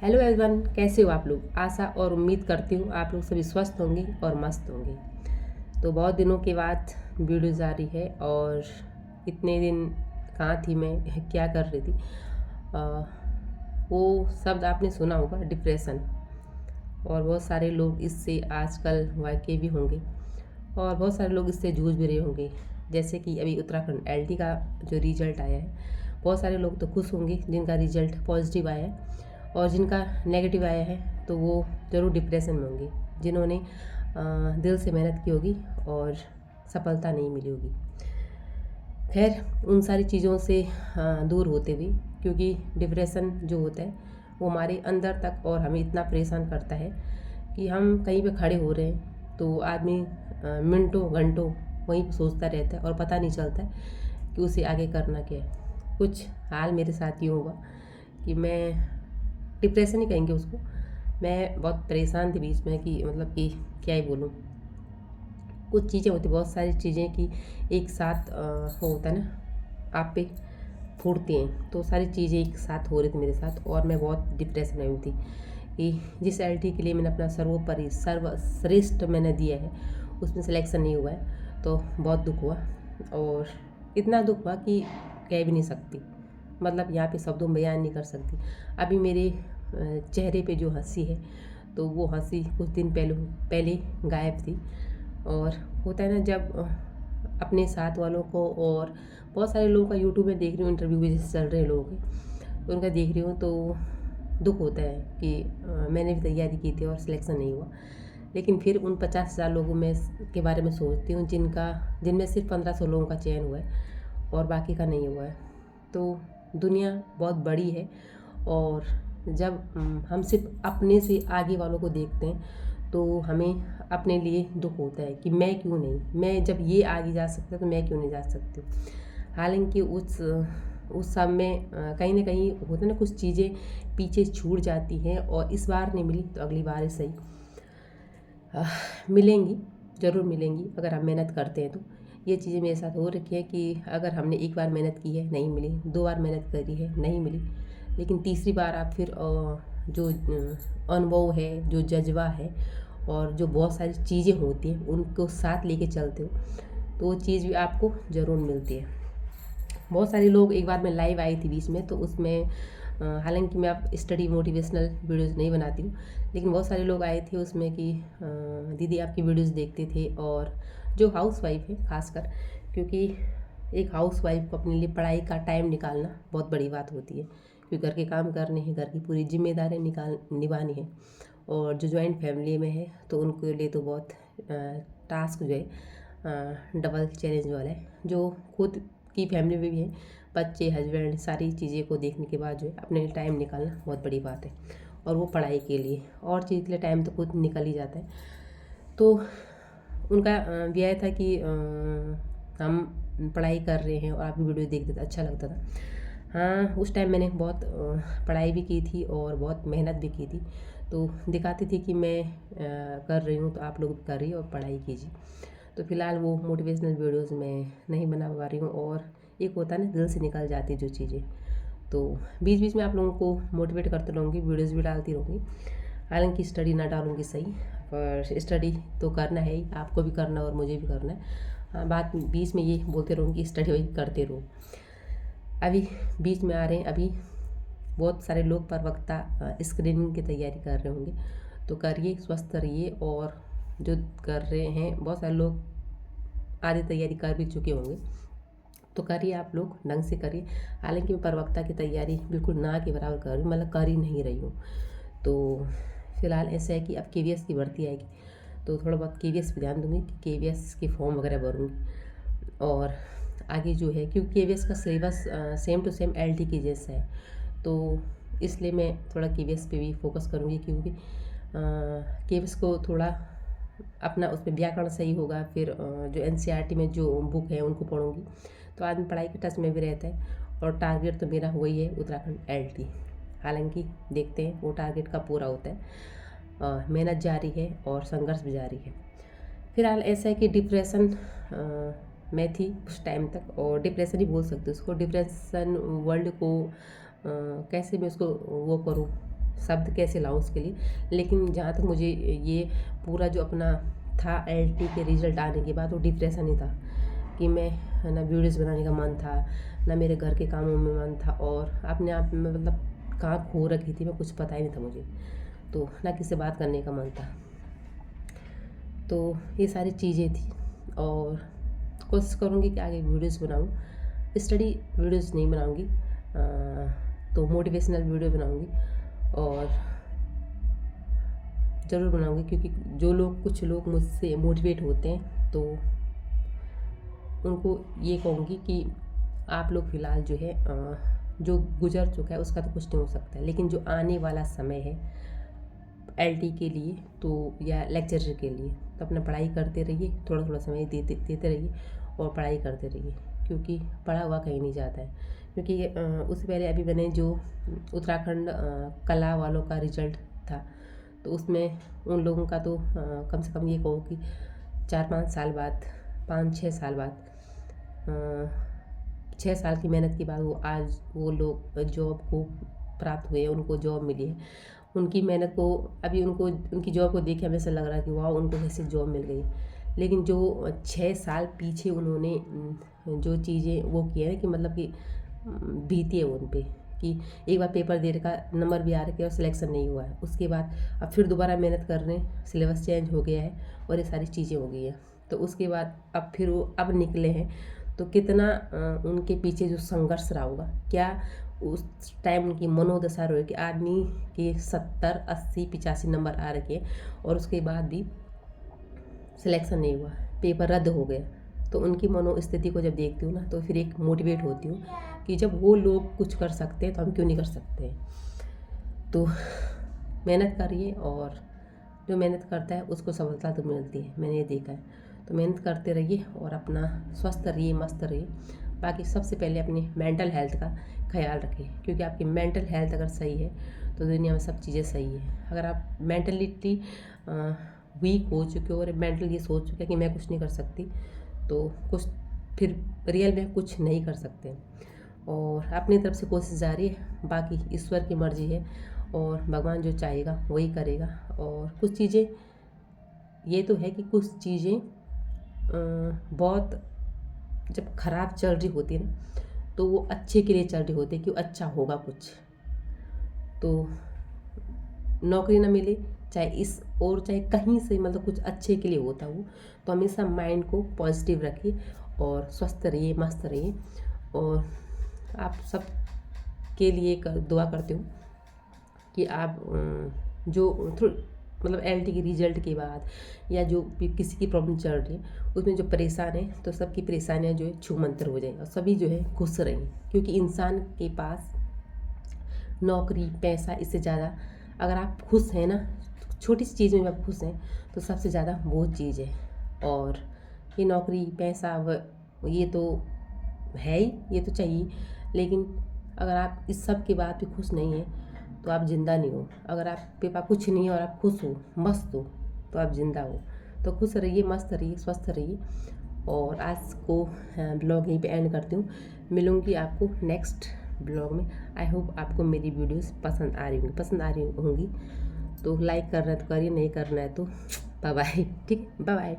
Hello everyone, कैसे हो आप लोग। आशा और उम्मीद करती हूँ आप लोग सभी स्वस्थ होंगे और मस्त होंगे। तो बहुत दिनों के बाद वीडियो जारी है और इतने दिन कहाँ थी मैं, क्या कर रही थी। आ, वो शब्द आपने सुना होगा, डिप्रेशन। और बहुत सारे लोग इससे आजकल वाक़ई भी होंगे और बहुत सारे लोग इससे जूझ भी रहे होंगे। जैसे कि अभी उत्तराखंड एलटी का जो रिजल्ट आया है, बहुत सारे लोग तो खुश होंगे जिनका रिजल्ट पॉजिटिव आया है, और जिनका नेगेटिव आया है तो वो ज़रूर डिप्रेशन में होंगे, जिन्होंने दिल से मेहनत की होगी और सफलता नहीं मिली होगी। खैर, उन सारी चीज़ों से दूर होते हुए, क्योंकि डिप्रेशन जो होता है वो हमारे अंदर तक और हमें इतना परेशान करता है कि हम कहीं पे खड़े हो रहे हैं तो आदमी मिनटों घंटों वहीं सोचता रहता है और पता नहीं चलता है कि उसे आगे करना क्या है। कुछ हाल मेरे साथ यूँ हुआ कि मैं, डिप्रेशन ही कहेंगे उसको, मैं बहुत परेशान थी बीच में कि मतलब कि क्या ही बोलूँ। कुछ चीज़ें होती, बहुत सारी चीज़ें कि एक साथ वो होता है ना, आप पे फूटती हैं, तो सारी चीज़ें एक साथ हो रही थी मेरे साथ और मैं बहुत डिप्रेशन में थी कि जिस एलटी के लिए मैंने अपना सर्वोपरि सर्वश्रेष्ठ मैंने दिया है उसमें सिलेक्शन नहीं हुआ है। तो बहुत दुख हुआ, और इतना दुख हुआ कि कह भी नहीं सकती, मतलब यहाँ पे शब्दों में बयान नहीं कर सकती। अभी मेरे चेहरे पे जो हंसी है तो वो हंसी कुछ दिन पहले गायब थी। और होता है ना, जब अपने साथ वालों को, और बहुत सारे लोगों का यूट्यूब में देख रही हूँ, इंटरव्यू भी जैसे चल रहे हैं लोगों के, तो उनका देख रही हूँ तो दुख होता है कि मैंने भी तैयारी की थी और सिलेक्शन नहीं हुआ। लेकिन फिर उन 50,000 लोगों में के बारे में सोचती हूँ जिनमें सिर्फ 1500 लोगों का चयन हुआ है और बाकी का नहीं हुआ है। तो दुनिया बहुत बड़ी है, और जब हम सिर्फ अपने से आगे वालों को देखते हैं तो हमें अपने लिए दुख होता है कि मैं क्यों नहीं, मैं जब ये आगे जा सकता तो मैं क्यों नहीं जा सकती। हालांकि उस सब में कहीं ना कहीं होता है ना, कुछ चीज़ें पीछे छूट जाती हैं और इस बार नहीं मिली तो अगली बार सही मिलेंगी, ज़रूर मिलेंगी अगर हम मेहनत करते हैं। तो ये चीज़ें मेरे साथ हो रखी है कि अगर हमने एक बार मेहनत की है नहीं मिली, 2 बार मेहनत करी है नहीं मिली, लेकिन तीसरी बार आप फिर जो अनुभव है, जो जज्बा है और जो बहुत सारी चीज़ें होती हैं उनको साथ लेके चलते हो तो वो चीज़ भी आपको ज़रूर मिलती है। बहुत सारे लोग, एक बार मैं लाइव आई थी बीच में, तो उसमें हालांकि मैं अब स्टडी मोटिवेशनल वीडियोज़ नहीं बनाती हूँ, लेकिन बहुत सारे लोग आए थे उसमें कि दीदी आपकी वीडियोज़ देखते थे, और जो हाउस वाइफ है खासकर, क्योंकि एक हाउस वाइफ को अपने लिए पढ़ाई का टाइम निकालना बहुत बड़ी बात होती है, क्योंकि घर के काम करने हैं, घर की पूरी जिम्मेदारी निभानी है। और जो जॉइंट फैमिली में है तो उनके लिए तो बहुत टास्क जो है डबल चैलेंज वाला है। जो खुद की फैमिली में भी है, बच्चे, हस्बैंड, सारी चीज़ें को देखने के बाद जो है अपने लिए टाइम निकालना बहुत बड़ी बात है, और वो पढ़ाई के लिए, और चीज़ के लिए टाइम तो खुद निकल ही जाता है। तो उनका भी आया था कि हम पढ़ाई कर रहे हैं और आप भी वीडियो देखते थे, अच्छा लगता था। हाँ, उस टाइम मैंने बहुत पढ़ाई भी की थी और बहुत मेहनत भी की थी, तो दिखाती थी कि मैं कर रही हूँ तो आप लोग भी कर रही हो और पढ़ाई कीजिए। तो फिलहाल वो मोटिवेशनल वीडियोज़ मैं नहीं बना पा रही हूँ, और एक होता है ना, दिल से निकल जाती जो चीज़ें, तो बीच बीच में आप लोगों को मोटिवेट करते रहूँगी, वीडियोज़ भी डालती रहूँगी। हालांकि स्टडी ना डालूँगी सही, पर स्टडी तो करना है ही, आपको भी करना और मुझे भी करना है। हाँ, बात बीच में ये बोलते रहूँगी स्टडी वही करते रहो। अभी बीच में आ रहे हैं, अभी बहुत सारे लोग परवक्ता स्क्रीनिंग की तैयारी कर रहे होंगे, तो करिए, स्वस्थ रहिए। और जो कर रहे हैं, बहुत सारे लोग आधी तैयारी कर भी चुके होंगे, तो करिए, आप लोग ढंग से करिए। हालांकि मैं परवक्ता की तैयारी बिल्कुल ना के बराबर कर रही हूँ, मतलब कर ही नहीं रही हूँ। तो फिलहाल ऐसा है कि अब केवीएस की भर्ती आएगी तो थोड़ा बहुत केवीएस पे ध्यान दूँगी कि केवीएस के फॉर्म वगैरह भरूँगी। और आगे जो है, क्योंकि केवीएस का syllabus same to same LT के जैसा है, तो इसलिए मैं थोड़ा केवीएस पे भी फोकस करूँगी, क्योंकि केवीएस को थोड़ा अपना उसमें व्याकरण सही होगा। फिर जो एनसीईआरटी में जो बुक है उनको पढ़ूँगी, तो आदमी पढ़ाई के टच में भी रहता है। और टारगेट तो मेरा वही है, उत्तराखंड एलटी। हालांकि देखते हैं वो टारगेट कब पूरा होता है। मेहनत जारी है और संघर्ष भी जारी है। फिलहाल ऐसा है कि डिप्रेशन में थी कुछ टाइम तक, और डिप्रेशन ही बोल सकते उसको, डिप्रेशन वर्ल्ड को कैसे मैं उसको वो करूँ, शब्द कैसे लाऊं उसके लिए। लेकिन जहाँ तक मुझे ये पूरा जो अपना था LT के रिज़ल्ट आने के बाद, वो डिप्रेशन ही था कि मैं ना वीडियोज़ बनाने का मन था, ना मेरे घर के कामों में मन था, और अपने आप में मतलब कहाँ खो रखी थी मैं, कुछ पता ही नहीं था मुझे। तो ना किसी से बात करने का मन था। तो ये सारी चीज़ें थी, और कोशिश करूँगी कि आगे वीडियोज़ बनाऊँ। स्टडी वीडियोज़ नहीं बनाऊँगी, तो मोटिवेशनल वीडियो बनाऊँगी, और ज़रूर बनाऊँगी, क्योंकि कुछ लोग मुझसे मोटिवेट होते हैं, तो उनको ये कहूँगी कि आप लोग फ़िलहाल जो है जो गुजर चुका है उसका तो कुछ नहीं हो सकता है, लेकिन जो आने वाला समय है LT के लिए तो या लेक्चरर के लिए, तो अपना पढ़ाई करते रहिए, थोड़ा थोड़ा समय देते रहिए और पढ़ाई करते रहिए, क्योंकि पढ़ा हुआ कहीं नहीं जाता है। क्योंकि उससे पहले अभी मैंने जो उत्तराखंड कला वालों का रिजल्ट था, तो उसमें उन लोगों का तो कम से कम ये कहो कि 4-5 साल बाद, 5-6 साल बाद, 6 साल की मेहनत के बाद आज वो लोग जॉब को प्राप्त हुए, उनको जॉब मिली है। उनकी मेहनत को अभी उनकी जॉब को देख के हमें ऐसा लग रहा है कि वाह, उनको कैसे जॉब मिल गई। लेकिन जो 6 साल पीछे उन्होंने जो चीज़ें वो की है कि मतलब कि बीती है उन पे, कि एक बार पेपर दे रखा, नंबर भी आ रखे और सिलेक्शन नहीं हुआ है, उसके बाद अब फिर दोबारा मेहनत कर रहे हैं, सिलेबस चेंज हो गया है और ये सारी चीज़ें हो गई है। तो उसके बाद अब फिर वो अब निकले हैं, तो कितना उनके पीछे जो संघर्ष रहा होगा, क्या उस टाइम उनकी मनोदशा रही कि आदमी के 70, 80, 85 नंबर आ रखे और उसके बाद भी सिलेक्शन नहीं हुआ, पेपर रद्द हो गया। तो उनकी मनोस्थिति को जब देखती हूँ ना, तो फिर एक मोटिवेट होती हूँ कि जब वो लोग कुछ कर सकते हैं तो हम क्यों नहीं कर सकते। तो मेहनत करिए, और जो मेहनत करता है उसको सफलता तो मिलती है, मैंने ये देखा है। तो मेहनत करते रहिए और अपना स्वस्थ रहिए, मस्त रहिए। बाकी सबसे पहले अपनी मेंटल हेल्थ का ख्याल रखिए, क्योंकि आपकी मेंटल हेल्थ अगर सही है तो दुनिया में सब चीज़ें सही है। अगर आप मेंटलिटी वीक हो चुके हो और मेंटल ये सोच चुके कि मैं कुछ नहीं कर सकती, तो कुछ फिर रियल में कुछ नहीं कर सकते। और अपनी तरफ से कोशिश जारी है, बाकी ईश्वर की मर्जी है और भगवान जो चाहेगा वही करेगा। और कुछ चीज़ें ये तो है कि कुछ चीज़ें बहुत जब ख़राब चल रही होती है ना, तो वो अच्छे के लिए चल रही होती है, क्यों अच्छा होगा कुछ। तो नौकरी ना मिले चाहे इस और चाहे कहीं से, मतलब कुछ अच्छे के लिए होता हो, तो हमेशा माइंड को पॉजिटिव रखिए और स्वस्थ रहिए, मस्त रहिए। और आप सब के लिए दुआ करती हूँ कि आप जो मतलब LT के रिजल्ट के बाद या जो भी किसी की प्रॉब्लम चल रही है उसमें जो परेशान है, तो सबकी परेशानियाँ जो है छूमंतर हो जाए और सभी जो है खुश रहें। क्योंकि इंसान के पास नौकरी, पैसा, इससे ज़्यादा अगर आप खुश हैं ना, छोटी सी चीज़ में आप खुश हैं, तो सबसे ज़्यादा वो चीज़ है। और ये नौकरी, पैसा ये तो है ही, ये तो चाहिए, लेकिन अगर आप इस सब के बाद भी खुश नहीं हैं तो आप ज़िंदा नहीं हो। अगर आपके पास कुछ नहीं है और आप खुश हो, मस्त हो, तो आप ज़िंदा हो। तो खुश रहिए, मस्त रहिए, स्वस्थ रहिए। और आज को ब्लॉग यहीं पे एंड करती हूँ। मिलूँगी आपको नेक्स्ट ब्लॉग में। आई होप आपको मेरी वीडियोस पसंद आ रही होंगी। तो लाइक करना है तो करिए, नहीं करना है तो बाय बाय। ठीक है, बाय बाय।